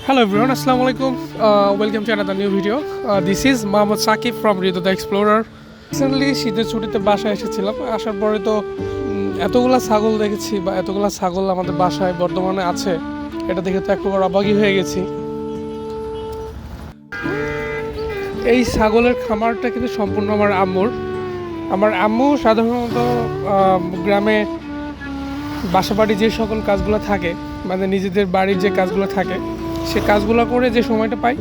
Hello everyone, Assalamu alaikum. Welcome to another new video. This is Mohammad Saqib from Rido the Explorer. Recently শীতের ছুটিতে বাসায় এসেছিলাম। আসার পরে তো এতগুলা ছাগল দেখেছি বা এতগুলা ছাগল আমাদের বাসায় বর্তমানে আছে, এটা দেখে তো এক প্রকার অবাকই হয়ে গেছি। এই ছাগলের খামারটা কিন্তু সম্পূর্ণ আমার আম্মুর। আমার আম্মু সাধারণত গ্রামে বাসাবাড়ি যে সকল কাজগুলো থাকে, মানে নিজেদের বাড়ির যে কাজগুলো থাকে, সে কাজগুলো করে যে সময়টা পাই,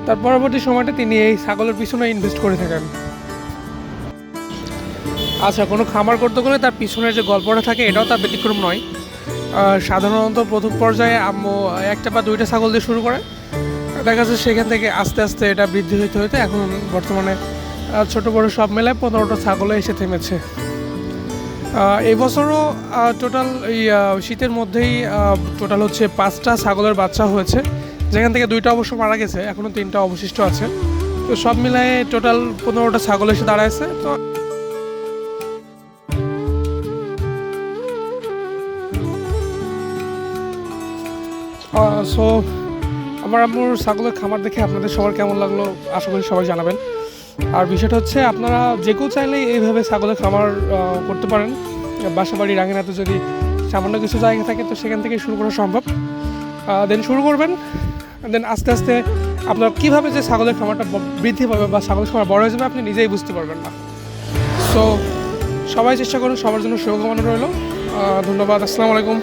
তার পরবর্তী সময়টা তিনি এই ছাগলের পিছনে ইনভেস্ট করে থাকেন। আচ্ছা, কোনো খামার করতে গেলে তার পিছনের যে গল্পটা থাকে এটাও তার ব্যতিক্রম নয়। সাধারণত প্রথম পর্যায়ে আম্মু একটা বা দুইটা ছাগল দিয়ে শুরু করে, দেখা যাচ্ছে সেখান থেকে আস্তে আস্তে এটা বৃদ্ধি হইতে হইতে এখন বর্তমানে ছোটো বড়ো সব মেলায় 15টা ছাগলে এসে থেমেছে। এই বছরও টোটাল এই শীতের মধ্যেই টোটাল হচ্ছে 5টা ছাগলের বাচ্চা হয়েছে, যেখান থেকে 2টা অবশ্য মারা গেছে, এখনও 3টা অবশিষ্ট আছে। তো সব মিলায়ে টোটাল 15টা ছাগল এসে দাঁড়াইছে। তো সো আমার আম্মুর ছাগলের খামার দেখে আপনাদের সবার কেমন লাগলো আশা করি সবাই জানাবেন। আর বিষয়টা হচ্ছে, আপনারা যে কেউ চাইলেই এইভাবে ছাগলের খামার করতে পারেন। বাসা বাড়ির আঙিনাতে যদি সামান্য কিছু জায়গা থাকে তো সেখান থেকে শুরু করা সম্ভব। দেন শুরু করবেন, দেন আস্তে আস্তে আপনার কীভাবে যে ছাগলের খামারটা বৃদ্ধি পাবে বা ছাগলের খামার বড় হয়ে যাবে আপনি নিজেই বুঝতে পারবেন না। সো সবাই চেষ্টা করুন, সবার জন্য শুভকামনা রইল। ধন্যবাদ। আসসালামু আলাইকুম।